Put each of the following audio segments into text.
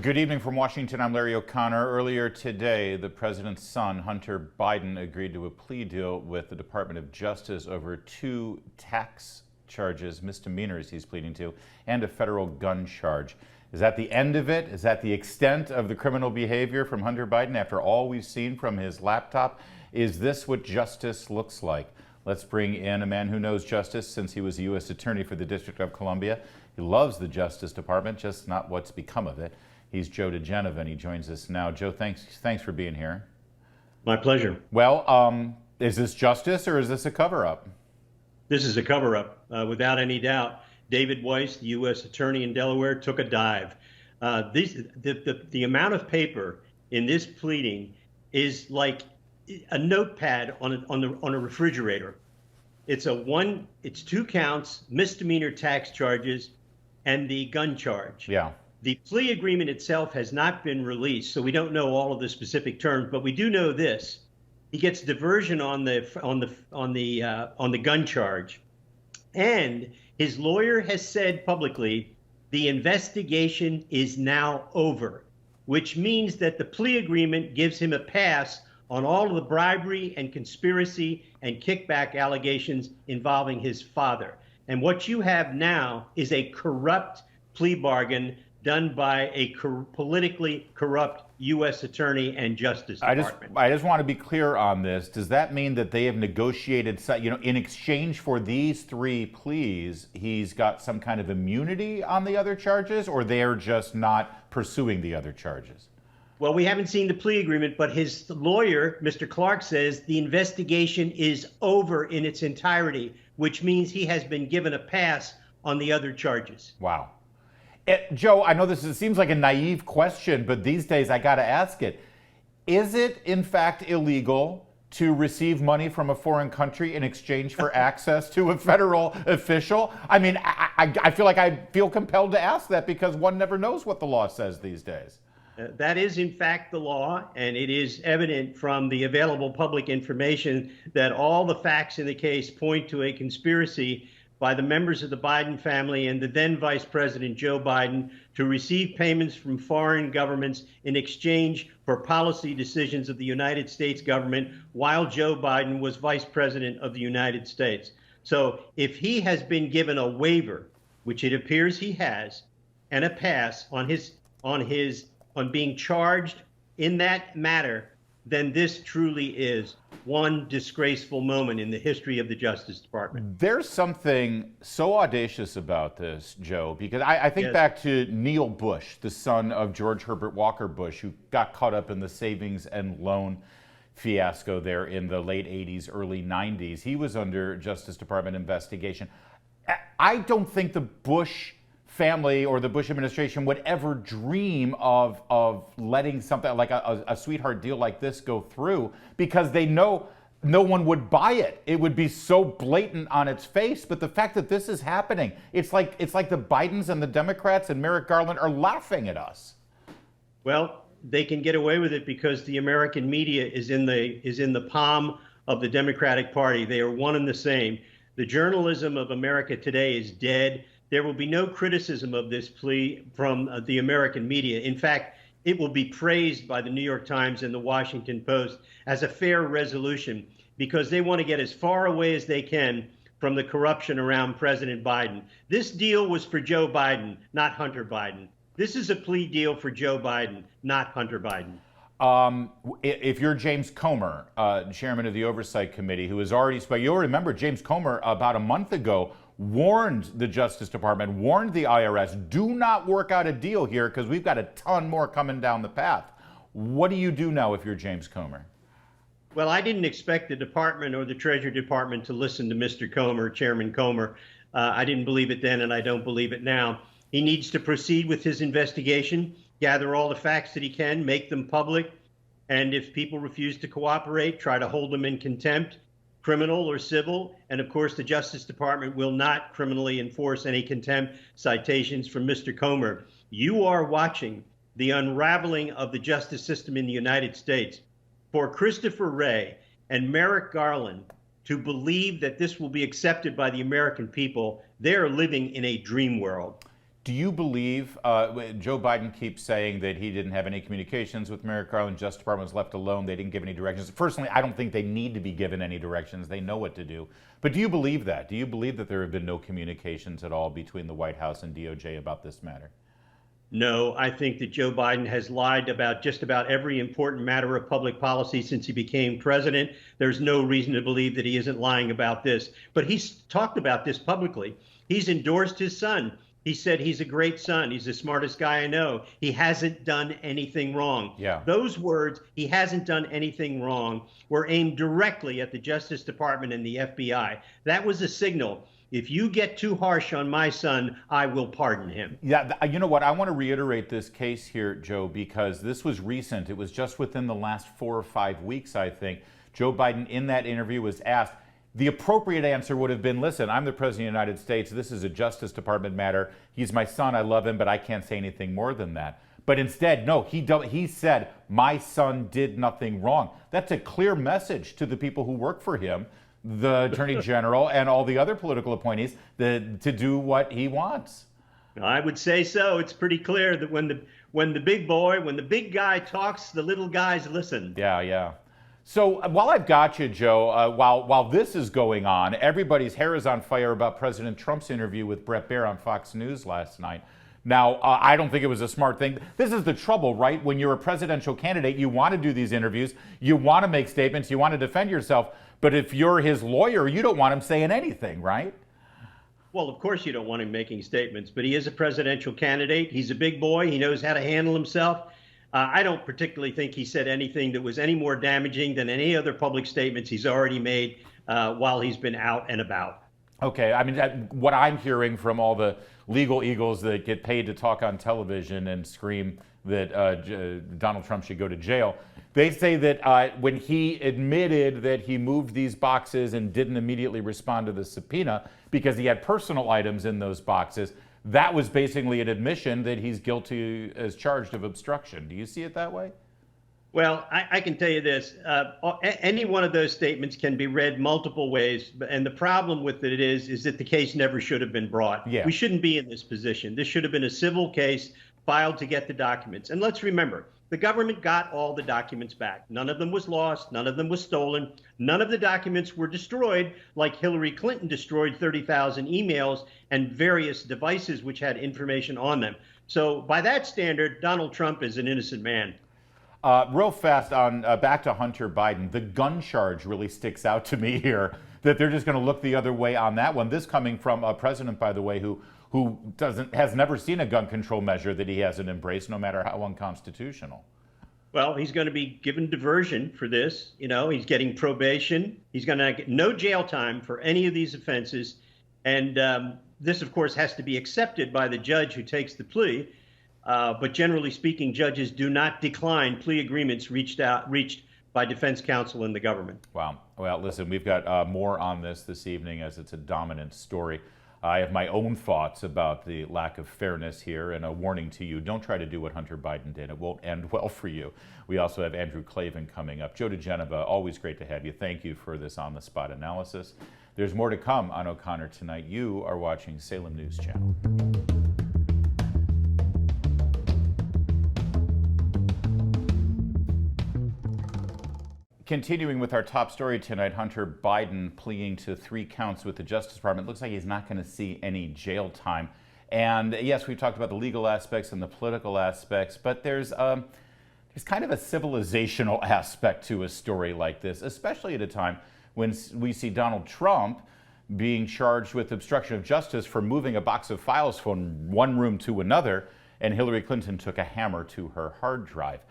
Good evening from Washington. I'm Larry O'Connor. Earlier today, the president's son, Hunter Biden, agreed to a plea deal with the Department of Justice over 2 tax charges, misdemeanors he's pleading to, and a federal gun charge. Is that the end of it? Is that the extent of the criminal behavior from Hunter Biden after all we've seen from his laptop? Is this what justice looks like? Let's bring in a man who knows justice since he was a U.S. Attorney for the District of Columbia. He loves the Justice Department, just not what's become of it. He's Joe diGenova, and he joins us now. Joe, thanks for being here. My pleasure. Well, is this justice or is this a cover-up? This is a cover-up, without any doubt. David Weiss, the U.S. Attorney in Delaware, took a dive. The amount of paper in this pleading is like a notepad on a refrigerator. It's 2 counts, misdemeanor tax charges, and the gun charge. Yeah. The plea agreement itself has not been released, so we don't know all of the specific terms, but we do know this: he gets diversion on the gun charge, and his lawyer has said publicly the investigation is now over, which means that the plea agreement gives him a pass on all of the bribery and conspiracy and kickback allegations involving his father. And what you have now is a corrupt plea bargain done by a politically corrupt U.S. Attorney and Justice Department. I just want to be clear on this. Does that mean that they have negotiated, in exchange for these 3 pleas, he's got some kind of immunity on the other charges, or they're just not pursuing the other charges? Well, we haven't seen the plea agreement, but his lawyer, Mr. Clark, says the investigation is over in its entirety, which means he has been given a pass on the other charges. Wow. Joe, I know this seems like a naive question, but these days I got to ask it. Is it, in fact, illegal to receive money from a foreign country in exchange for access to a federal official? I mean, I feel compelled to ask that because one never knows what the law says these days. That is, in fact, the law, and it is evident from the available public information that all the facts in the case point to a conspiracy by the members of the Biden family and the then Vice President Joe Biden to receive payments from foreign governments in exchange for policy decisions of the United States government while Joe Biden was Vice President of the United States. So if he has been given a waiver, which it appears he has, and a pass on being charged in that matter, then this truly is one disgraceful moment in the history of the Justice Department. There's something so audacious about this, Joe, because I think back to Neil Bush, the son of George Herbert Walker Bush, who got caught up in the savings and loan fiasco there in the late 80s, early 90s. He was under Justice Department investigation. I don't think the Bush family or the Bush administration would ever dream of letting something like a sweetheart deal like this go through, because they know no one would buy it. It would be so blatant on its face. But the fact that this is happening, it's like the Bidens and the Democrats and Merrick Garland are laughing at us. Well, they can get away with it because the American media is in the palm of the Democratic Party. They are one and the same. The journalism of America today is dead. There will be no criticism of this plea from the American media. In fact, it will be praised by the New York Times and the Washington Post as a fair resolution because they want to get as far away as they can from the corruption around President Biden. This deal was for Joe Biden, not Hunter Biden. This is a plea deal for Joe Biden, not Hunter Biden. If you're James Comer, chairman of the Oversight Committee, who has already spoken, you'll remember James Comer about a month ago warned the Justice Department, warned the IRS, do not work out a deal here because we've got a ton more coming down the path. What do you do now if you're James Comer? Well, I didn't expect the department or the Treasury Department to listen to Mr. Comer, Chairman Comer. I didn't believe it then, and I don't believe it now. He needs to proceed with his investigation, gather all the facts that he can, make them public, and if people refuse to cooperate, try to hold them in contempt, criminal or civil. And of course, the Justice Department will not criminally enforce any contempt citations from Mr. Comer. You are watching the unraveling of the justice system in the United States. For Christopher Wray and Merrick Garland to believe that this will be accepted by the American people, they're living in a dream world. Do you believe, Joe Biden keeps saying that he didn't have any communications with Merrick Garland, Justice Department was left alone, they didn't give any directions. Personally, I don't think they need to be given any directions. They know what to do. But do you believe that? Do you believe that there have been no communications at all between the White House and DOJ about this matter? No, I think that Joe Biden has lied about just about every important matter of public policy since he became president. There's no reason to believe that he isn't lying about this. But he's talked about this publicly. He's endorsed his son. He said he's a great son. He's the smartest guy I know. He hasn't done anything wrong. Yeah. Those words, he hasn't done anything wrong, were aimed directly at the Justice Department and the FBI. That was a signal. If you get too harsh on my son, I will pardon him. Yeah, you know what? I want to reiterate this case here, Joe, because this was recent. It was just within the last 4 or 5 weeks, I think. Joe Biden, in that interview, was asked, the appropriate answer would have been, listen, I'm the President of the United States. This is a Justice Department matter. He's my son. I love him, but I can't say anything more than that. But instead, no, he said, my son did nothing wrong. That's a clear message to the people who work for him, the Attorney General and all the other political appointees, to do what he wants. I would say so. It's pretty clear that when the big guy talks, the little guys listen. Yeah, yeah. So while I've got you, Joe, while this is going on, everybody's hair is on fire about President Trump's interview with Bret Baier on Fox News last night. Now, I don't think it was a smart thing. This is the trouble, right? When you're a presidential candidate, you want to do these interviews, you want to make statements, you want to defend yourself, but if you're his lawyer, you don't want him saying anything, right? Well, of course you don't want him making statements, but he is a presidential candidate. He's a big boy. He knows how to handle himself. I don't particularly think he said anything that was any more damaging than any other public statements he's already made while he's been out and about. Okay, I mean, what I'm hearing from all the legal eagles that get paid to talk on television and scream that Donald Trump should go to jail, they say that when he admitted that he moved these boxes and didn't immediately respond to the subpoena because he had personal items in those boxes, that was basically an admission that he's guilty as charged of obstruction. Do you see it that way? Well, I can tell you this. Any one of those statements can be read multiple ways. And the problem with it is that the case never should have been brought. Yeah. We shouldn't be in this position. This should have been a civil case filed to get the documents. And let's remember, the government got all the documents back. None of them was lost. None of them was stolen. None of the documents were destroyed, like Hillary Clinton destroyed 30,000 emails and various devices which had information on them. So by that standard, Donald Trump is an innocent man. Real fast on back to Hunter Biden. The gun charge really sticks out to me here, that they're just going to look the other way on that one. This coming from a president, by the way, who has never seen a gun control measure that he hasn't embraced, no matter how unconstitutional. Well, he's going to be given diversion for this. You know, he's getting probation. He's going to get no jail time for any of these offenses. And this, of course, has to be accepted by the judge who takes the plea. But generally speaking, judges do not decline plea agreements reached by defense counsel and the government. Wow. Well, listen, we've got more on this evening, as it's a dominant story. I have my own thoughts about the lack of fairness here, and a warning to you, don't try to do what Hunter Biden did. It won't end well for you. We also have Andrew Klavan coming up. Joe diGenova, always great to have you. Thank you for this on-the-spot analysis. There's more to come on O'Connor tonight. You are watching Salem News Channel. Continuing with our top story tonight, Hunter Biden pleading to 3 counts with the Justice Department. Looks like he's not going to see any jail time. And yes, we've talked about the legal aspects and the political aspects, but there's kind of a civilizational aspect to a story like this, especially at a time when we see Donald Trump being charged with obstruction of justice for moving a box of files from one room to another, and Hillary Clinton took a hammer to her hard drive.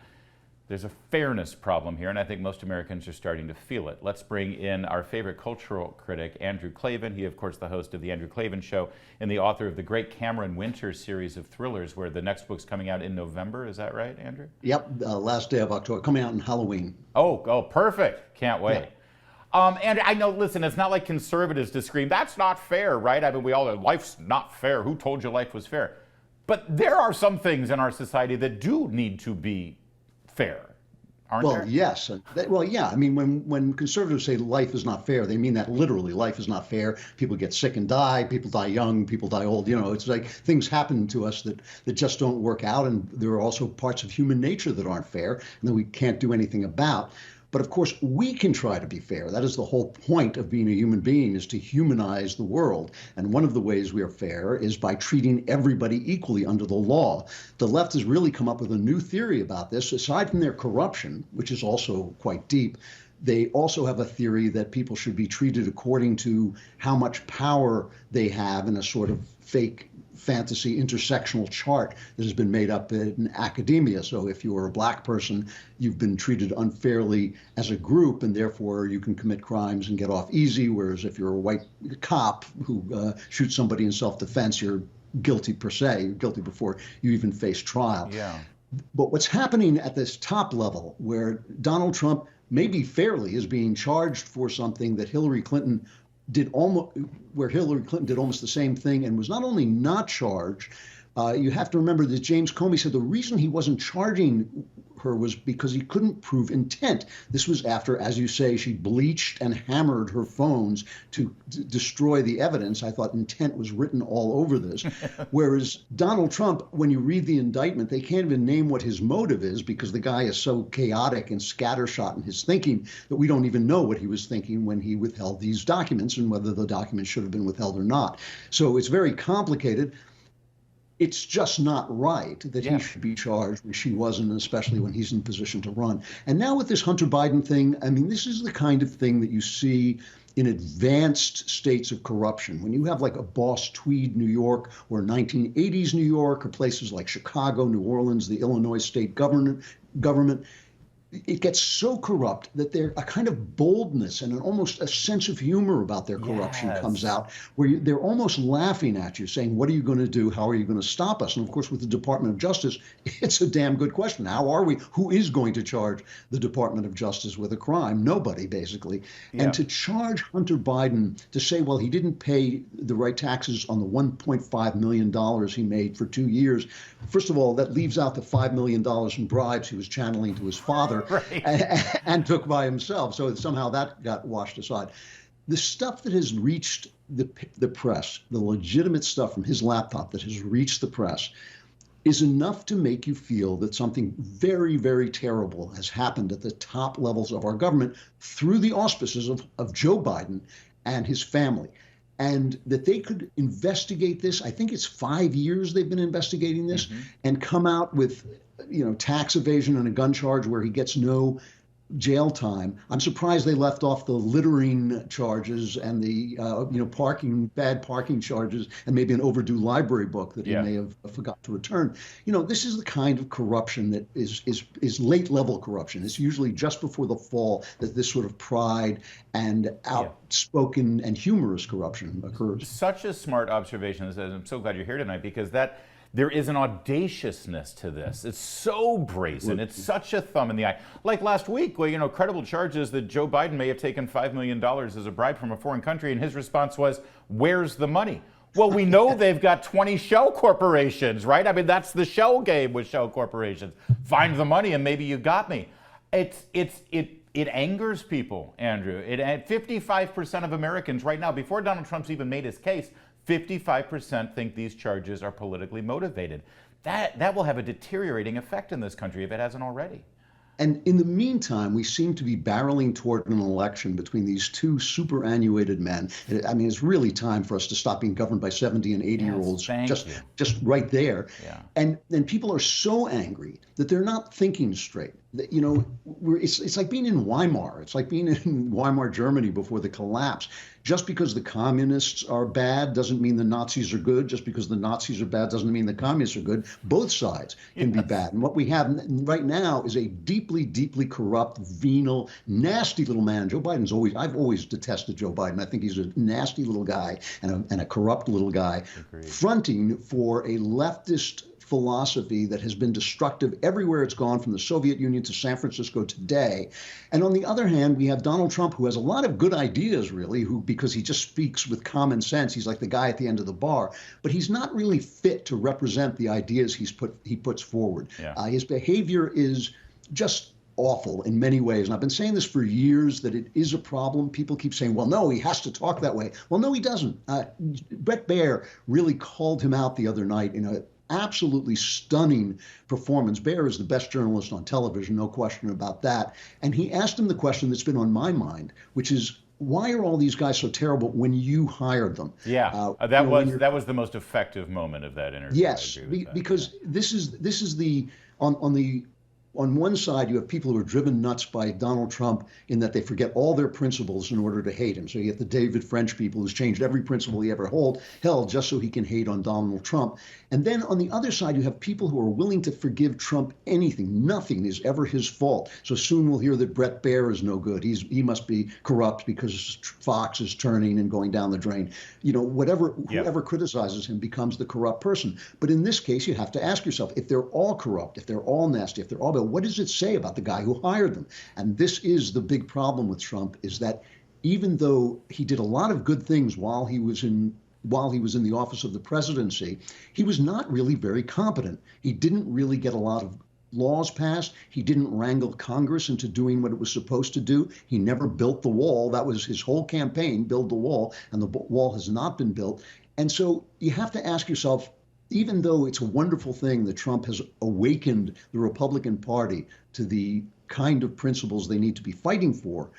There's a fairness problem here, and I think most Americans are starting to feel it. Let's bring in our favorite cultural critic, Andrew Klavan. He, of course, the host of The Andrew Klavan Show and the author of the great Cameron Winter series of thrillers, where the next book's coming out in November. Is that right, Andrew? Yep, last day of October, coming out on Halloween. Oh, perfect. Can't wait. Yeah. And I know, listen, it's not like conservatives to scream, that's not fair, right? I mean, we all, life's not fair. Who told you life was fair? But there are some things in our society that do need to be fair. aren't Well, there? yes. Well, yeah. I mean, when conservatives say life is not fair, they mean that literally. Life is not fair. People get sick and die. People die young. People die old. You know, it's like things happen to us that just don't work out. And there are also parts of human nature that aren't fair and that we can't do anything about. But of course, we can try to be fair. That is the whole point of being a human being, is to humanize the world. And one of the ways we are fair is by treating everybody equally under the law. The left has really come up with a new theory about this. Aside from their corruption, which is also quite deep, they also have a theory that people should be treated according to how much power they have in a sort of fake fantasy intersectional chart that has been made up in academia. So if you are a black person, you've been treated unfairly as a group, and therefore you can commit crimes and get off easy. Whereas if you're a white cop who shoots somebody in self-defense, you're guilty per se. You're guilty before you even face trial. Yeah. But what's happening at this top level, where Donald Trump, maybe fairly, is being charged for something that Hillary Clinton did almost the same thing and was not only not charged, you have to remember that James Comey said the reason he wasn't charging her was because he couldn't prove intent. This was after, as you say, she bleached and hammered her phones to destroy the evidence. I thought intent was written all over this. Whereas Donald Trump, when you read the indictment, they can't even name what his motive is because the guy is so chaotic and scattershot in his thinking that we don't even know what he was thinking when he withheld these documents and whether the documents should have been withheld or not. So it's very complicated. It's just not right that he should be charged when she wasn't, especially when he's in position to run. And now with this Hunter Biden thing, I mean, this is the kind of thing that you see in advanced states of corruption. When you have like a Boss Tweed, New York, or 1980s New York, or places like Chicago, New Orleans, the Illinois state government, it gets so corrupt that there a kind of boldness and almost a sense of humor about their corruption comes out, where they're almost laughing at you, saying, what are you going to do? How are you going to stop us? And of course, with the Department of Justice, it's a damn good question. How are we? Who is going to charge the Department of Justice with a crime? Nobody, basically. Yeah. And to charge Hunter Biden, to say, well, he didn't pay the right taxes on the $1.5 million he made for 2 years. First of all, that leaves out the $5 million in bribes he was channeling to his father. Right. And took by himself. So somehow that got washed aside. The stuff that has reached the press, the legitimate stuff from his laptop that has reached the press, is enough to make you feel that something very, very terrible has happened at the top levels of our government through the auspices of Joe Biden and his family. And that they could investigate this. I think it's 5 years they've been investigating this, and come out with, tax evasion and a gun charge where he gets no jail time. I'm surprised they left off the littering charges and the bad parking charges, and maybe an overdue library book that he may have forgot to return. This is the kind of corruption that is late level corruption. It's usually just before the fall that this sort of pride and outspoken and humorous corruption occurs. Such a smart observation. I'm so glad you're here tonight, because there is an audaciousness to this. It's so brazen. It's such a thumb in the eye. Like last week, credible charges that Joe Biden may have taken $5 million as a bribe from a foreign country, and his response was, "Where's the money?" Well, we know they've got 20 shell corporations, right? I mean, that's the shell game with shell corporations. Find the money and maybe you got me. It angers people, Andrew. 55% of Americans right now, before Donald Trump's even made his case, 55% think these charges are politically motivated. That will have a deteriorating effect in this country if it hasn't already. And in the meantime, we seem to be barreling toward an election between these two superannuated men. I mean, it's really time for us to stop being governed by 70 and 80-year-olds just right there. Yeah. And people are so angry that they're not thinking straight. It's like being in Weimar. It's like being in Weimar, Germany before the collapse. Just because the communists are bad doesn't mean the Nazis are good. Just because the Nazis are bad doesn't mean the communists are good. Both sides can be bad. And what we have right now is a deeply, deeply corrupt, venal, nasty little man. Joe Biden's I've always detested Joe Biden. I think he's a nasty little guy and a corrupt little guy. Agreed. Fronting for a leftist philosophy that has been destructive everywhere it's gone, from the Soviet Union to San Francisco today. And on the other hand, we have Donald Trump, who has a lot of good ideas, really, because he just speaks with common sense. He's like the guy at the end of the bar, but he's not really fit to represent the ideas he puts forward. Yeah. His behavior is just awful in many ways. And I've been saying this for years, that it is a problem. People keep saying, well, no, he has to talk that way. Well, no, he doesn't. Bret Baier really called him out the other night in an absolutely stunning performance. Baier is the best journalist on television, no question about that. And he asked him the question that's been on my mind, which is, why are all these guys so terrible when you hired them? Yeah, that was the most effective moment of that interview. Yes, because this is the on one side, you have people who are driven nuts by Donald Trump in that they forget all their principles in order to hate him. So you get the David French people who's changed every principle he ever held just so he can hate on Donald Trump. And then on the other side, you have people who are willing to forgive Trump anything. Nothing is ever his fault. So soon we'll hear that Bret Baier is no good. He must be corrupt because Fox is turning and going down the drain. You know, whoever criticizes him becomes the corrupt person. But in this case, you have to ask yourself, if they're all corrupt, if they're all nasty, if they're all bad, what does it say about the guy who hired them? And this is the big problem with Trump, is that even though he did a lot of good things while he was in the office of the presidency, he was not really very competent. He didn't really get a lot of laws passed. He didn't wrangle Congress into doing what it was supposed to do. He never built the wall. That was his whole campaign, build the wall, and the wall has not been built. And so you have to ask yourself, even though it's a wonderful thing that Trump has awakened the Republican Party to the kind of principles they need to be fighting for,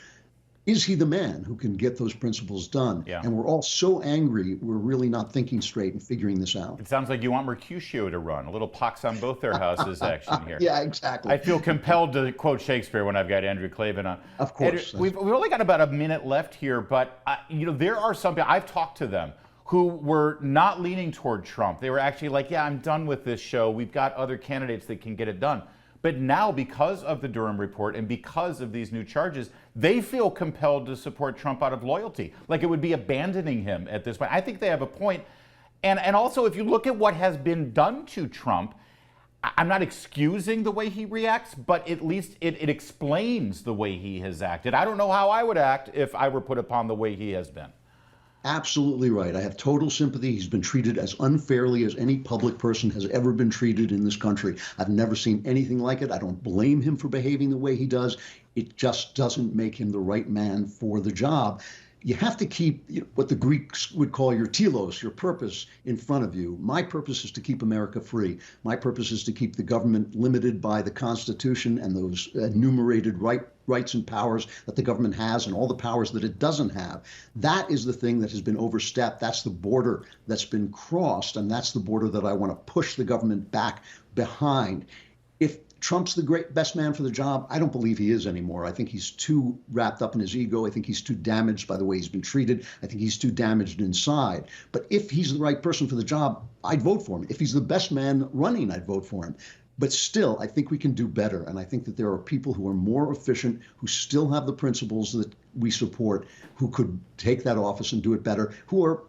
is he the man who can get those principles done? Yeah. And we're all so angry, we're really not thinking straight and figuring this out. It sounds like you want Mercutio to run. A little pox on both their houses action here. Yeah, exactly. I feel compelled to quote Shakespeare when I've got Andrew Klavan on. Of course. We've only got about a minute left here, but there are some people, I've talked to them, who were not leaning toward Trump. They were actually like, yeah, I'm done with this show. We've got other candidates that can get it done. But now, because of the Durham report and because of these new charges, they feel compelled to support Trump out of loyalty. Like it would be abandoning him at this point. I think they have a point. And also, if you look at what has been done to Trump, I'm not excusing the way he reacts, but at least it explains the way he has acted. I don't know how I would act if I were put upon the way he has been. Absolutely right. I have total sympathy. He's been treated as unfairly as any public person has ever been treated in this country. I've never seen anything like it. I don't blame him for behaving the way he does. It just doesn't make him the right man for the job. You have to keep what the Greeks would call your telos, your purpose, in front of you. My purpose is to keep America free. My purpose is to keep the government limited by the Constitution and those enumerated rights and powers that the government has and all the powers that it doesn't have. That is the thing that has been overstepped. That's the border that's been crossed, and that's the border that I want to push the government back behind. If Trump's the best man for the job, I don't believe he is anymore. I think he's too wrapped up in his ego. I think he's too damaged by the way he's been treated. I think he's too damaged inside. But if he's the right person for the job, I'd vote for him. If he's the best man running, I'd vote for him. But still, I think we can do better. And I think that there are people who are more efficient, who still have the principles that we support, who could take that office and do it better, who are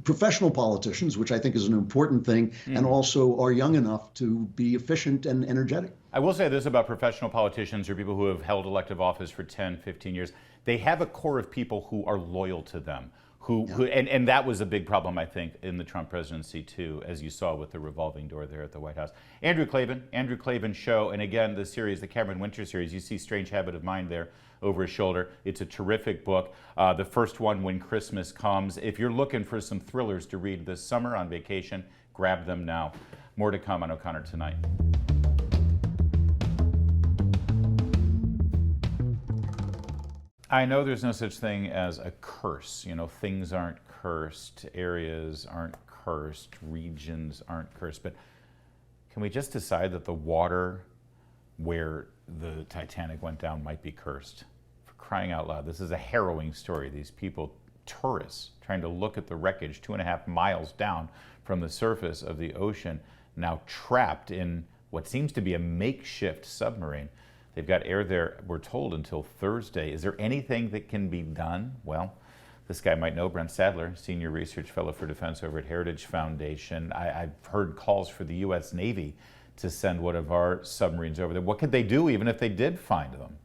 professional politicians, which I think is an important thing, and also are young enough to be efficient and energetic. I will say this about professional politicians or people who have held elective office for 10, 15 years. They have a core of people who are loyal to them. And that was a big problem, I think, in the Trump presidency, too, as you saw with the revolving door there at the White House. Andrew Klavan Show, and again, the series, the Cameron Winter series, you see Strange Habit of Mind there over his shoulder. It's a terrific book. The first one, When Christmas Comes. If you're looking for some thrillers to read this summer on vacation, grab them now. More to come on O'Connor Tonight. I know there's no such thing as a curse. Things aren't cursed, areas aren't cursed, regions aren't cursed. But can we just decide that the water where the Titanic went down might be cursed? For crying out loud, this is a harrowing story. These people, tourists, trying to look at the wreckage 2.5 miles down from the surface of the ocean, now trapped in what seems to be a makeshift submarine. They've got air there, we're told, until Thursday. Is there anything that can be done? Well, this guy might know. Brent Sadler, Senior Research Fellow for Defense over at Heritage Foundation. I've heard calls for the U.S. Navy to send one of our submarines over there. What could they do even if they did find them?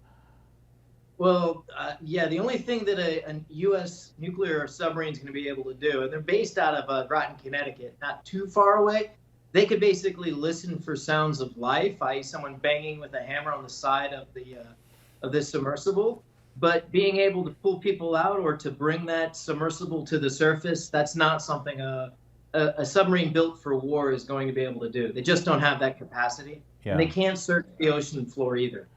Well, the only thing that a U.S. nuclear submarine is going to be able to do, and they're based out of Groton, Connecticut, not too far away, they could basically listen for sounds of life, i.e. someone banging with a hammer on the side of this submersible. But being able to pull people out or to bring that submersible to the surface, that's not something a submarine built for war is going to be able to do. They just don't have that capacity. Yeah. And they can't search the ocean floor either.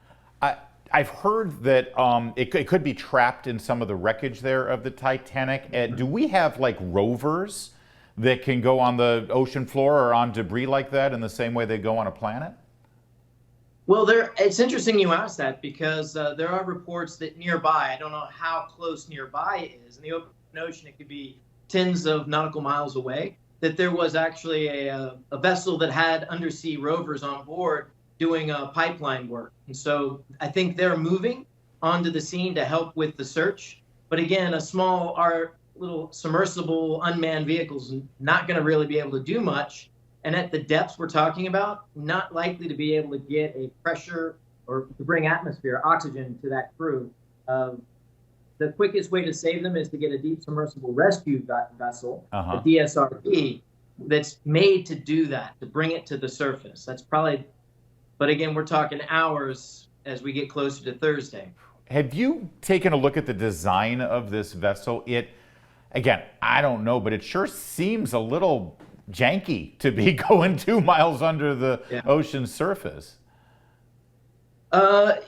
I've heard that it could be trapped in some of the wreckage there of the Titanic. Do we have like rovers that can go on the ocean floor or on debris like that in the same way they go on a planet? Well, it's interesting you asked that, because there are reports that nearby, I don't know how close nearby it is, in the open ocean it could be tens of nautical miles away, that there was actually a vessel that had undersea rovers on board doing pipeline work. And so I think they're moving onto the scene to help with the search. But again, our little submersible unmanned vehicles not going to really be able to do much. And at the depths we're talking about, not likely to be able to get a pressure or to bring atmosphere, oxygen to that crew. The quickest way to save them is to get a deep submersible rescue vessel, a DSRV, that's made to do that, to bring it to the surface. That's probably, but again, we're talking hours as we get closer to Thursday. Have you taken a look at the design of this vessel? Again, I don't know, but it sure seems a little janky to be going 2 miles under the ocean surface.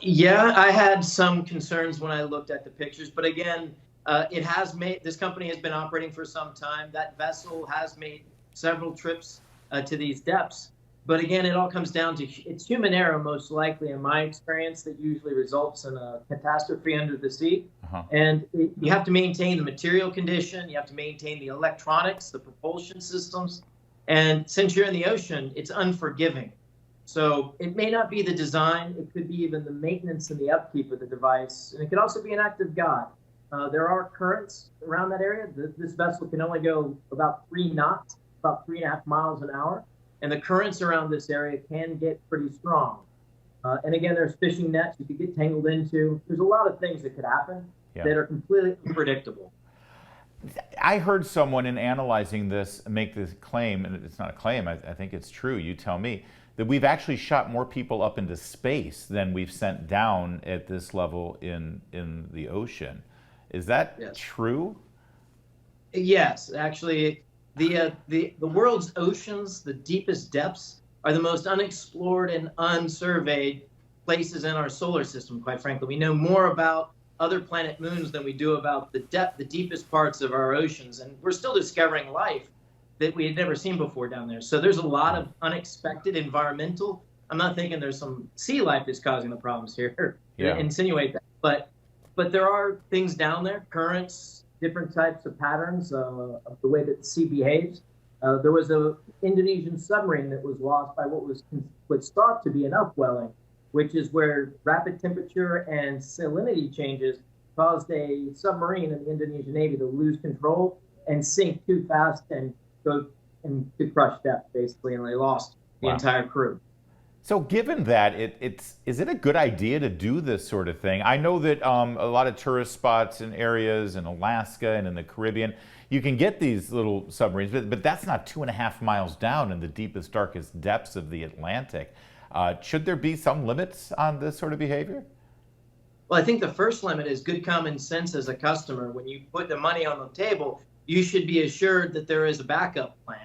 Yeah, I had some concerns when I looked at the pictures, but again, this company has been operating for some time. That vessel has made several trips to these depths. But again, it all comes down to it's human error, most likely, in my experience, that usually results in a catastrophe under the sea. And you have to maintain the material condition, you have to maintain the electronics, the propulsion systems. And since you're in the ocean, it's unforgiving. So it may not be the design, it could be even the maintenance and the upkeep of the device. And it could also be an act of God. There are currents around that area. This vessel can only go about 3 knots, about 3.5 miles an hour. And the currents around this area can get pretty strong. And again, there's fishing nets you could get tangled into. There's a lot of things that could happen that are completely unpredictable. I heard someone in analyzing this make this claim, and it's not a claim, I think it's true, you tell me, that we've actually shot more people up into space than we've sent down at this level in the ocean. Is that true? Yes, actually. The world's oceans, the deepest depths, are the most unexplored and unsurveyed places in our solar system, quite frankly. We know more about other planet moons than we do about the deepest parts of our oceans. And we're still discovering life that we had never seen before down there. So there's a lot of unexpected environmental. I'm not thinking there's some sea life that's causing the problems here. Insinuate that. But there are things down there, currents, different types of patterns of the way that the sea behaves. There was an Indonesian submarine that was lost by what's thought to be an upwelling, which is where rapid temperature and salinity changes caused a submarine in the Indonesian Navy to lose control and sink too fast and go into crush depth, basically, and they lost the entire crew. So given that, is it a good idea to do this sort of thing? I know that a lot of tourist spots in areas in Alaska and in the Caribbean, you can get these little submarines, but that's not 2.5 miles down in the deepest, darkest depths of the Atlantic. Should there be some limits on this sort of behavior? Well, I think the first limit is good common sense as a customer. When you put the money on the table, you should be assured that there is a backup plan.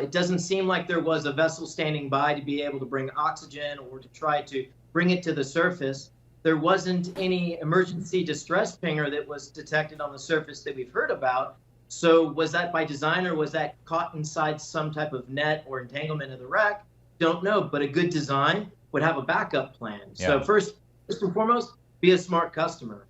It doesn't seem like there was a vessel standing by to be able to bring oxygen or to try to bring it to the surface. There wasn't any emergency distress pinger that was detected on the surface that we've heard about. So was that by design, or was that caught inside some type of net or entanglement of the wreck? Don't know, but a good design would have a backup plan. So first and foremost, be a smart customer.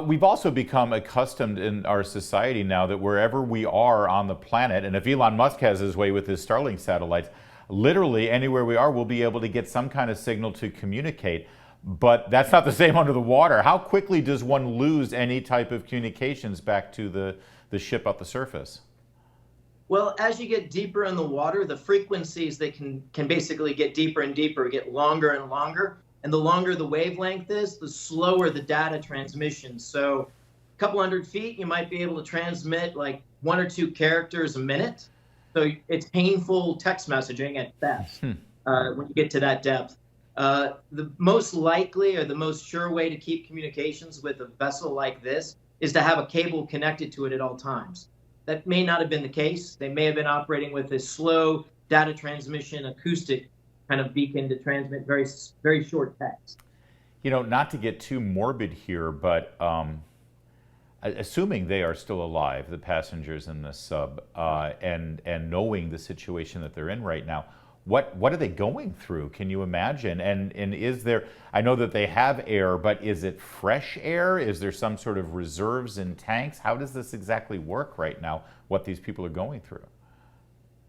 We've also become accustomed in our society now that wherever we are on the planet, and if Elon Musk has his way with his Starlink satellites, literally anywhere we are, we'll be able to get some kind of signal to communicate. But that's not the same under the water. How quickly does one lose any type of communications back to the ship at the surface? Well, as you get deeper in the water, the frequencies that can basically get deeper and deeper, get longer and longer. And the longer the wavelength is, the slower the data transmission. So a couple hundred feet, you might be able to transmit like 1 or 2 characters a minute. So it's painful text messaging at best when you get to that depth. The most likely or the most sure way to keep communications with a vessel like this is to have a cable connected to it at all times. That may not have been the case. They may have been operating with a slow data transmission acoustic kind of beacon to transmit very, very short text. You know, not to get too morbid here, but assuming they are still alive, the passengers in this sub, and knowing the situation that they're in right now, what are they going through? Can you imagine? And is there, I know that they have air, but is it fresh air? Is there some sort of reserves in tanks? How does this exactly work right now, what these people are going through?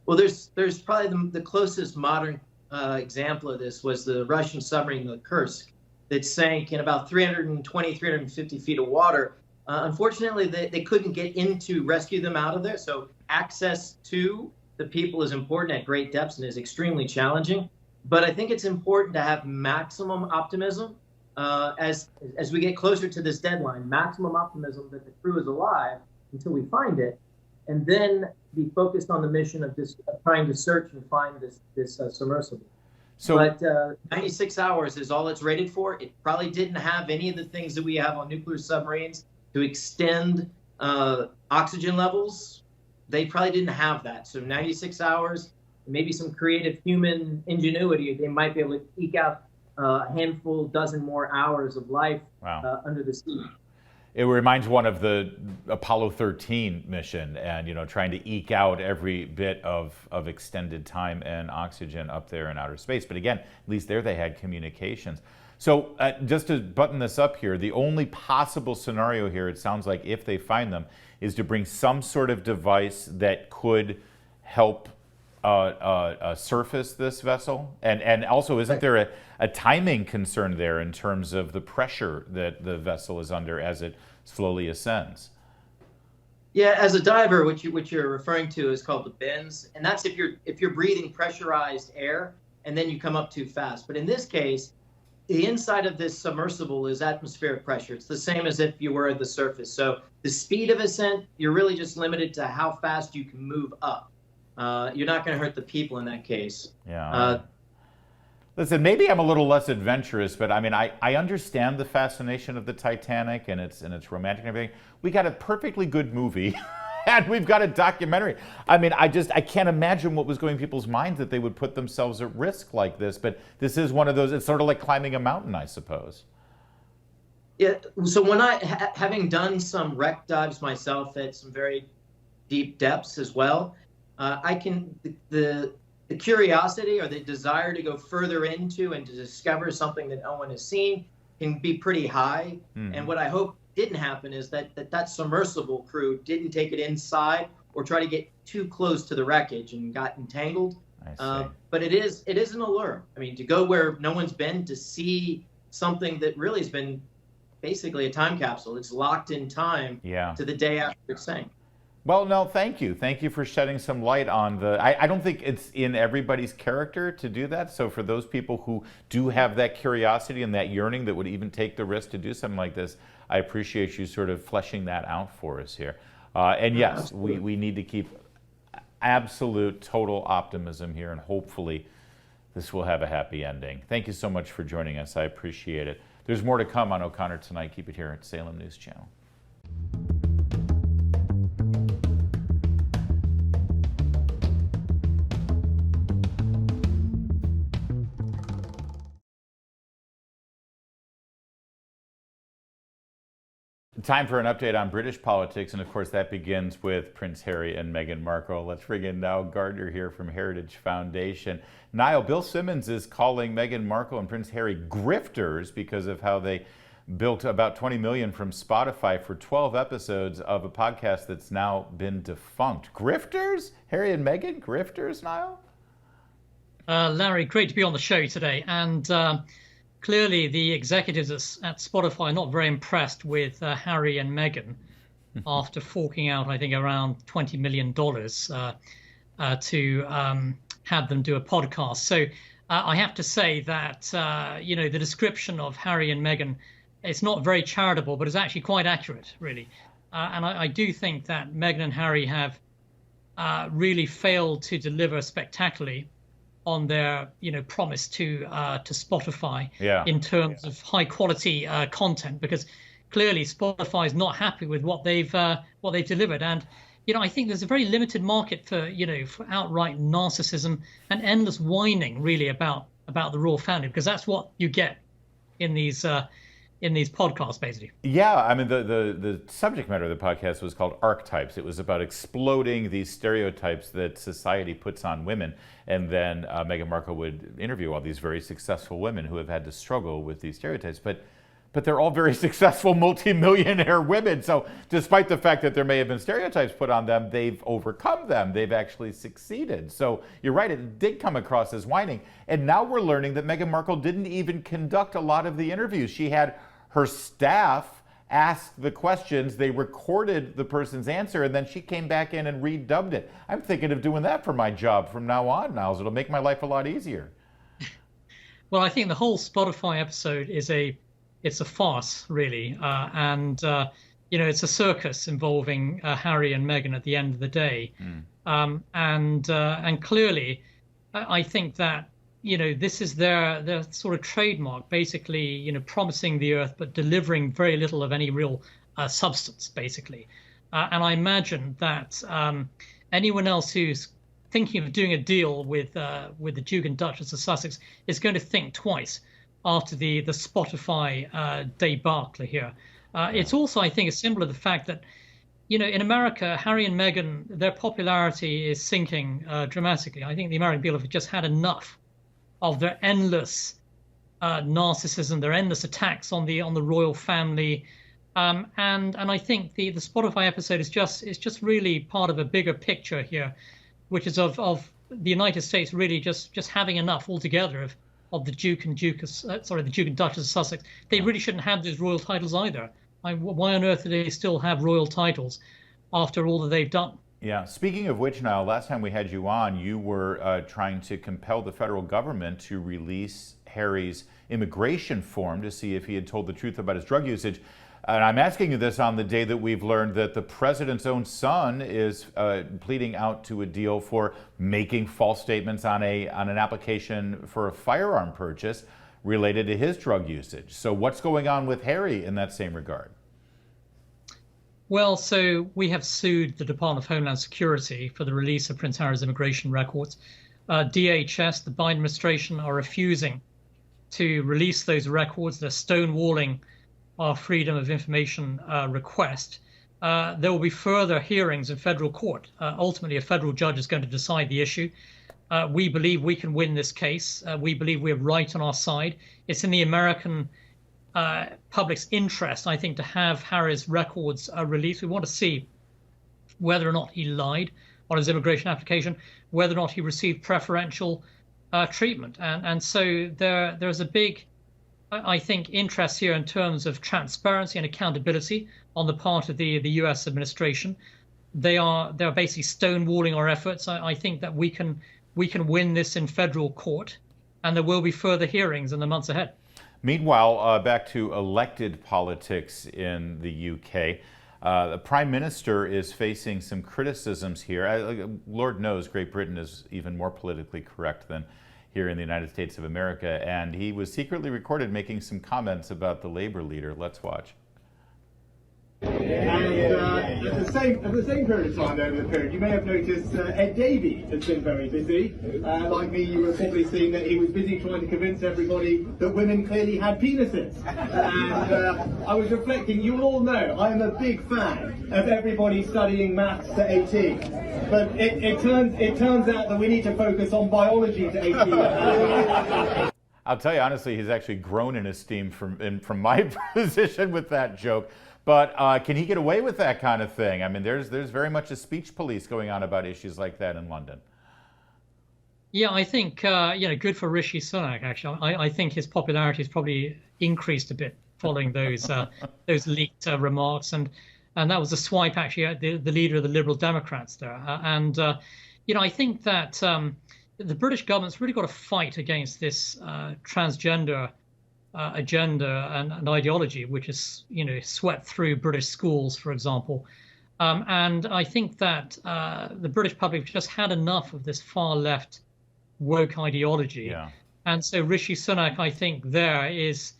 Well, there's probably the closest modern example of this was the Russian submarine, the Kursk, that sank in about 320, 350 feet of water. Unfortunately, they couldn't get in to rescue them out of there. So access to the people is important at great depths and is extremely challenging. But I think it's important to have maximum optimism as we get closer to this deadline, maximum optimism that the crew is alive until we find it, and then be focused on the mission of just trying to search and find this submersible. So, but 96 hours is all it's rated for. It probably didn't have any of the things that we have on nuclear submarines to extend oxygen levels. They probably didn't have that. So 96 hours, maybe some creative human ingenuity, they might be able to eke out a handful, dozen more hours of life under the sea. It reminds one of the Apollo 13 mission and, you know, trying to eke out every bit of extended time and oxygen up there in outer space. But again, at least there they had communications. So just to button this up here, the only possible scenario here, it sounds like, if they find them, is to bring some sort of device that could help surface this vessel. And also, isn't there a timing concern there in terms of the pressure that the vessel is under as it slowly ascends? Yeah, as a diver, what you're referring to is called the bends, and that's if you're breathing pressurized air and then you come up too fast. But in this case, the inside of this submersible is atmospheric pressure. It's the same as if you were at the surface. So the speed of ascent, you're really just limited to how fast you can move up. You're not going to hurt the people in that case. Yeah. Listen, maybe I'm a little less adventurous, but I mean, I understand the fascination of the Titanic and it's romantic and everything. We got a perfectly good movie. And we've got a documentary. I mean, I can't imagine what was going in people's minds that they would put themselves at risk like this. But this is one of those, it's sort of like climbing a mountain, I suppose. Yeah, so when having done some wreck dives myself at some very deep depths as well, the curiosity or the desire to go further into and to discover something that no one has seen can be pretty high. And what I hope didn't happen is that submersible crew didn't take it inside or try to get too close to the wreckage and got entangled. But it is an allure. I mean, to go where no one's been, to see something that really has been basically a time capsule. It's locked in time to the day after it sank. Well, no, thank you. Thank you for shedding some light on the... I don't think it's in everybody's character to do that. So for those people who do have that curiosity and that yearning that would even take the risk to do something like this, I appreciate you sort of fleshing that out for us here. And yes, we need to keep absolute, total optimism here, and hopefully this will have a happy ending. Thank you so much for joining us. I appreciate it. There's more to come on O'Connor Tonight. Keep it here at Salem News Channel. Time for an update on British politics, and of course that begins with Prince Harry and Meghan Markle. Let's bring in Nile Gardiner here from Heritage Foundation. Niall, Bill Simmons is calling Meghan Markle and Prince Harry grifters because of how they built about $20 million from Spotify for 12 episodes of a podcast that's now been defunct. Grifters? Harry and Meghan, grifters, Niall? Larry, great to be on the show today. And clearly, the executives at Spotify are not very impressed with Harry and Meghan after forking out, I think, around $20 million to have them do a podcast. So I have to say that, the description of Harry and Meghan, it's not very charitable, but it's actually quite accurate, really. And I do think that Meghan and Harry have really failed to deliver spectacularly on their promise to Spotify in terms of high quality content, because clearly Spotify is not happy with what they've delivered. And I think there's a very limited market for for outright narcissism and endless whining really about the royal family, because that's what you get in these podcasts, basically. Yeah, I mean, the subject matter of the podcast was called Archetypes. It was about exploding these stereotypes that society puts on women. And then Meghan Markle would interview all these very successful women who have had to struggle with these stereotypes. But they're all very successful multimillionaire women. So despite the fact that there may have been stereotypes put on them, they've overcome them. They've actually succeeded. So you're right, it did come across as whining. And now we're learning that Meghan Markle didn't even conduct a lot of the interviews. She had her staff ask the questions, they recorded the person's answer, and then she came back in and redubbed it. I'm thinking of doing that for my job from now on, Niles. It'll make my life a lot easier. Well, I think the whole Spotify episode is it's a farce, really, and it's a circus involving Harry and Meghan at the end of the day, and clearly, I think that this is their sort of trademark, basically, promising the earth but delivering very little of any real substance, basically, and I imagine that anyone else who's thinking of doing a deal with the Duke and Duchess of Sussex is going to think twice after the Spotify debacle here. It's also, I think, a symbol of the fact that, in America, Harry and Meghan, their popularity is sinking dramatically. I think the American people have just had enough of their endless narcissism, their endless attacks on the royal family, and I think the Spotify episode is just really part of a bigger picture here, which is of the United States really just having enough altogether of the Duke and Duchess of Sussex. They really shouldn't have those royal titles either. Why on earth do they still have royal titles after all that they've done? Yeah. Speaking of which, Niall, last time we had you on, you were trying to compel the federal government to release Harry's immigration form to see if he had told the truth about his drug usage. And I'm asking you this on the day that we've learned that the president's own son is pleading out to a deal for making false statements on an application for a firearm purchase related to his drug usage. So what's going on with Harry in that same regard? Well, so we have sued the Department of Homeland Security for the release of Prince Harry's immigration records. DHS, the Biden administration, are refusing to release those records. They're stonewalling our Freedom of Information request. There will be further hearings in federal court. Ultimately, a federal judge is going to decide the issue. We believe we can win this case. We believe we're right on our side. It's in the American public's interest, I think, to have Harry's records released. We want to see whether or not he lied on his immigration application, whether or not he received preferential treatment. And so there's a big, I think, interest here in terms of transparency and accountability on the part of the U.S. administration. They're basically stonewalling our efforts. I think that we can win this in federal court, and there will be further hearings in the months ahead. Meanwhile, back to elected politics in the UK. The Prime Minister is facing some criticisms here. Lord knows Great Britain is even more politically correct than here in the United States of America, and he was secretly recorded making some comments about the Labour leader. Let's watch. And at the same period of time, over the period, you may have noticed Ed Davey has been very busy. Like me, you were probably seeing that he was busy trying to convince everybody that women clearly had penises. And I was reflecting, you all know I am a big fan of everybody studying maths to 18. But it turns out that we need to focus on biology to 18. I'll tell you honestly, he's actually grown in esteem from my position with that joke. But can he get away with that kind of thing? I mean, there's very much a speech police going on about issues like that in London. Yeah, I think good for Rishi Sunak. Actually, I think his popularity has probably increased a bit following those leaked remarks, and that was a swipe actually at the leader of the Liberal Democrats there. I think that the British government's really got to fight against this transgender agenda and ideology, which is swept through British schools, for example. And I think that the British public just had enough of this far left woke ideology. Yeah. And so Rishi Sunak, I think, there is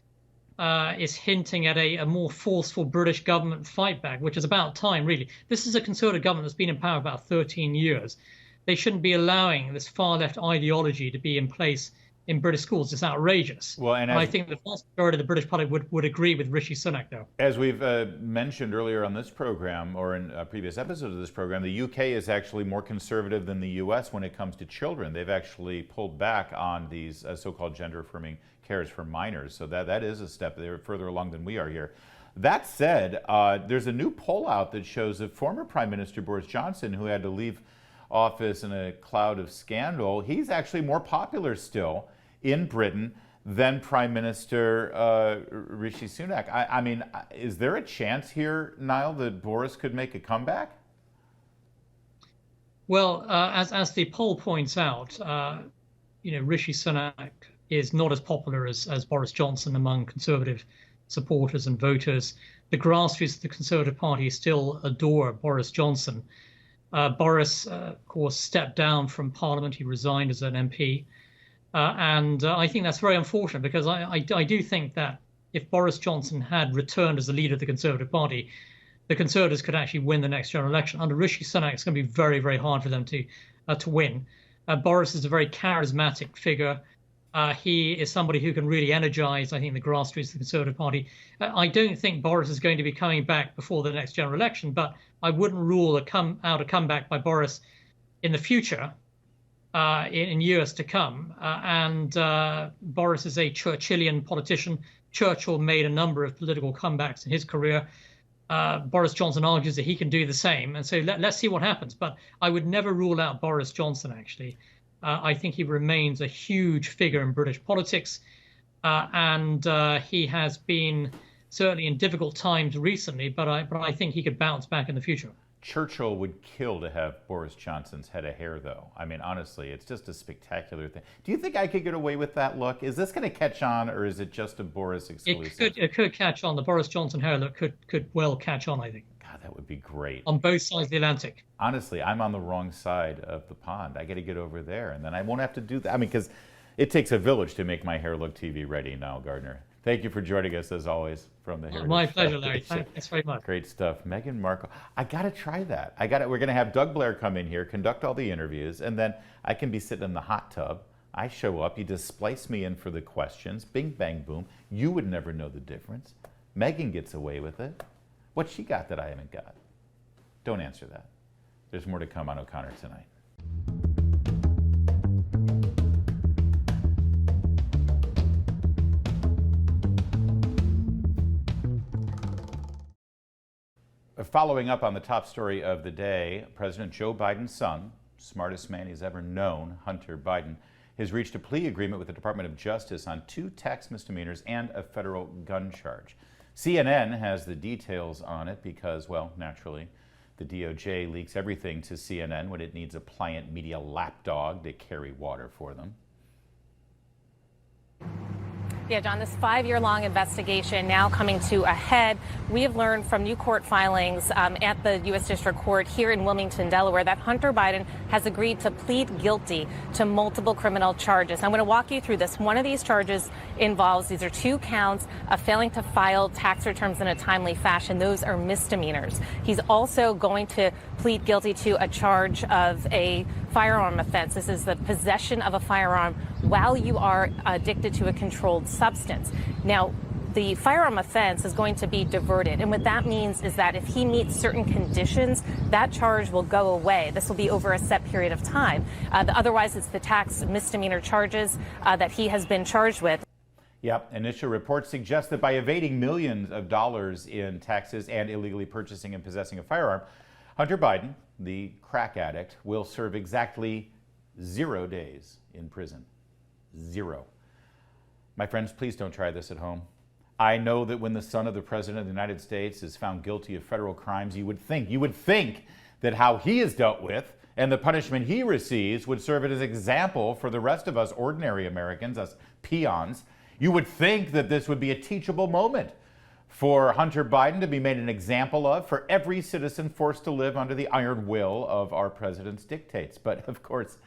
hinting at a more forceful British government fight back, which is about time, really. This is a Conservative government that's been in power about 13 years. They shouldn't be allowing this far left ideology to be in place in British schools. It's outrageous. Well, and I think the vast majority of the British public would agree with Rishi Sunak, though. As we've mentioned earlier on this program, or in previous episodes of this program, the UK is actually more conservative than the US when it comes to children. They've actually pulled back on these so-called gender-affirming cares for minors. So that is a step. They're further along than we are here. That said, there's a new poll out that shows that former Prime Minister Boris Johnson, who had to leave office in a cloud of scandal, he's actually more popular still in Britain than Prime Minister Rishi Sunak. I mean, is there a chance here, Nile, that Boris could make a comeback? Well, as the poll points out, Rishi Sunak is not as popular as Boris Johnson among Conservative supporters and voters. The grassroots of the Conservative Party still adore Boris Johnson. Boris, of course, stepped down from Parliament. He resigned as an MP. And I think that's very unfortunate, because I do think that if Boris Johnson had returned as the leader of the Conservative Party, the Conservatives could actually win the next general election. Under Rishi Sunak, it's going to be very, very hard for them to win. Boris is a very charismatic figure. He is somebody who can really energize, I think, the grassroots of the Conservative Party. I don't think Boris is going to be coming back before the next general election, but I wouldn't rule out a comeback by Boris in the future, in years to come. Boris is a Churchillian politician. Churchill made a number of political comebacks in his career. Boris Johnson argues that he can do the same. And so let's see what happens. But I would never rule out Boris Johnson, actually. I think he remains a huge figure in British politics. He has been certainly in difficult times recently, but I think he could bounce back in the future. Churchill would kill to have Boris Johnson's head of hair, though. I mean, honestly, it's just a spectacular thing. Do you think I could get away with that look? Is this going to catch on, or is it just a Boris exclusive? It could catch on. The Boris Johnson hair look could well catch on, I think. God, that would be great. On both sides of the Atlantic. Honestly, I'm on the wrong side of the pond. I got to get over there, and then I won't have to do that. I mean, because it takes a village to make my hair look TV ready, Nile Gardiner. Thank you for joining us, as always, from the Heritage My pleasure, Larry. Foundation. Thanks very much. Great stuff. Meghan Markle. I got to try that. We're going to have Doug Blair come in here, conduct all the interviews, and then I can be sitting in the hot tub. I show up. You just splice me in for the questions. Bing, bang, boom. You would never know the difference. Meghan gets away with it. What's she got that I haven't got? Don't answer that. There's more to come on O'Connor tonight. Following up on the top story of the day, President Joe Biden's son, smartest man he's ever known, Hunter Biden, has reached a plea agreement with the Department of Justice on 2 tax misdemeanors and a federal gun charge. CNN has the details on it because, well, naturally, the DOJ leaks everything to CNN when it needs a pliant media lapdog to carry water for them. Yeah, John, this 5-year-long investigation now coming to a head. We have learned from new court filings at the U.S. District Court here in Wilmington, Delaware, that Hunter Biden has agreed to plead guilty to multiple criminal charges. I'm going to walk you through this. One of these charges involves, these are 2 counts of failing to file tax returns in a timely fashion. Those are misdemeanors. He's also going to plead guilty to a charge of a firearm offense. This is the possession of a firearm while you are addicted to a controlled substance. Now, the firearm offense is going to be diverted. And what that means is that if he meets certain conditions, that charge will go away. This will be over a set period of time. Otherwise, it's the tax misdemeanor charges that he has been charged with. Yep, initial reports suggest that by evading millions of dollars in taxes and illegally purchasing and possessing a firearm, Hunter Biden, the crack addict, will serve exactly 0 days in prison. 0. My friends, please don't try this at home. I know that when the son of the President of the United States is found guilty of federal crimes, you would think that how he is dealt with and the punishment he receives would serve as an example for the rest of us ordinary Americans, us peons. You would think that this would be a teachable moment for Hunter Biden to be made an example of, for every citizen forced to live under the iron will of our president's dictates. But of course,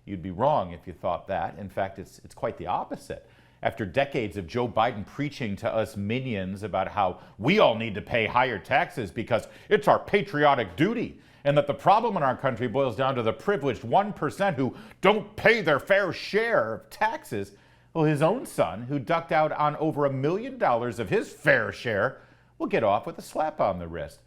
you'd be wrong if you thought that. In fact, it's quite the opposite. After decades of Joe Biden preaching to us minions about how we all need to pay higher taxes because it's our patriotic duty, and that the problem in our country boils down to the privileged 1% who don't pay their fair share of taxes, well, his own son, who ducked out on over $1 million of his fair share, will get off with a slap on the wrist.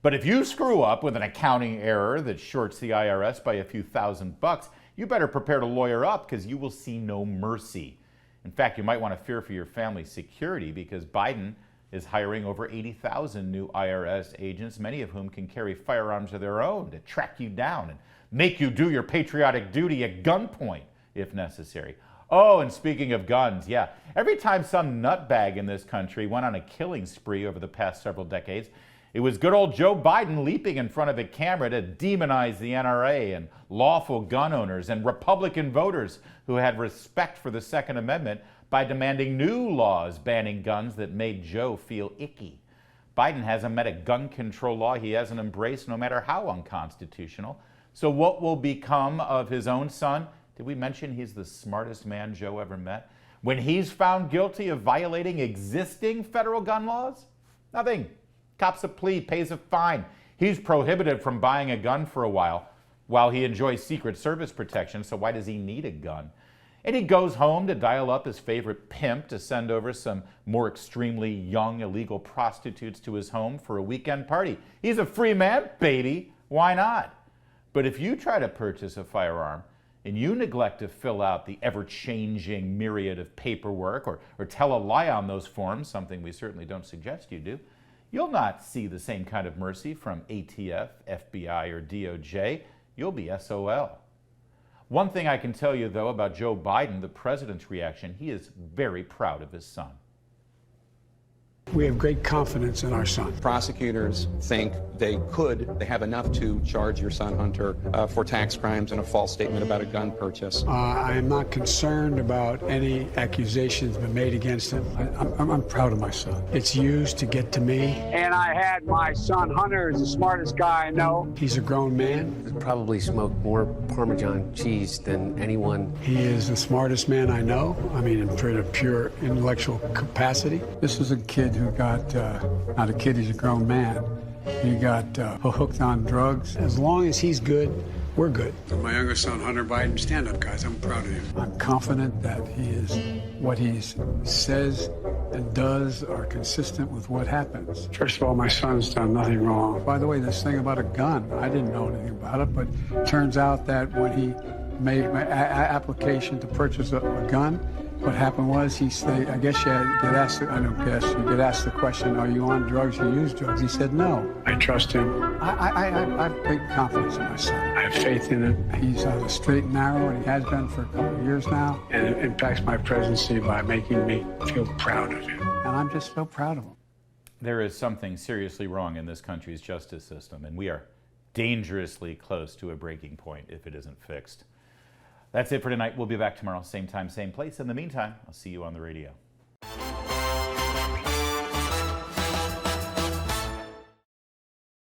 But if you screw up with an accounting error that shorts the IRS by a few $1,000s, you better prepare to lawyer up, because you will see no mercy. In fact, you might want to fear for your family's security, because Biden is hiring over 80,000 new IRS agents, many of whom can carry firearms of their own to track you down and make you do your patriotic duty at gunpoint if necessary. Oh, and speaking of guns, yeah, every time some nutbag in this country went on a killing spree over the past several decades, it was good old Joe Biden leaping in front of a camera to demonize the NRA and lawful gun owners and Republican voters who had respect for the Second Amendment by demanding new laws banning guns that made Joe feel icky. Biden hasn't met a gun control law he hasn't embraced, no matter how unconstitutional. So what will become of his own son? Did we mention he's the smartest man Joe ever met? When he's found guilty of violating existing federal gun laws? Nothing. Cops a plea, pays a fine. He's prohibited from buying a gun for a while he enjoys Secret Service protection, so why does he need a gun? And he goes home to dial up his favorite pimp to send over some more extremely young illegal prostitutes to his home for a weekend party. He's a free man, baby. Why not? But if you try to purchase a firearm and you neglect to fill out the ever-changing myriad of paperwork or tell a lie on those forms, something we certainly don't suggest you do, you'll not see the same kind of mercy from ATF, FBI, or DOJ. You'll be SOL. One thing I can tell you, though, about Joe Biden, the president's reaction, he is very proud of his son. We have great confidence in our son. Prosecutors think they have enough to charge your son Hunter for tax crimes and a false statement about a gun purchase. I am not concerned about any accusations been made against him. I'm proud of my son. It's used to get to me. And I had my son Hunter is the smartest guy I know. He's a grown man. He's probably smoked more Parmesan cheese than anyone. He is the smartest man I know. I mean, in pure intellectual capacity. This is a kid who got, not a kid, he's a grown man. He got hooked on drugs. As long as he's good, we're good. My younger son, Hunter Biden, stand up, guys. I'm proud of him. I'm confident that he is, what he says and does are consistent with what happens. First of all, my son's done nothing wrong. By the way, this thing about a gun, I didn't know anything about it, but it turns out that when he made my application to purchase a gun, what happened was he said, I guess you get asked, I don't guess, you get asked the question, are you on drugs, you use drugs? He said no. I trust him. I have great confidence in my son. I have faith in him. He's on the straight and narrow, and he has been for a couple of years now. And it impacts my presidency by making me feel proud of him. And I'm just so proud of him. There is something seriously wrong in this country's justice system, and we are dangerously close to a breaking point if it isn't fixed. That's it for tonight. We'll be back tomorrow, same time, same place. In the meantime, I'll see you on the radio.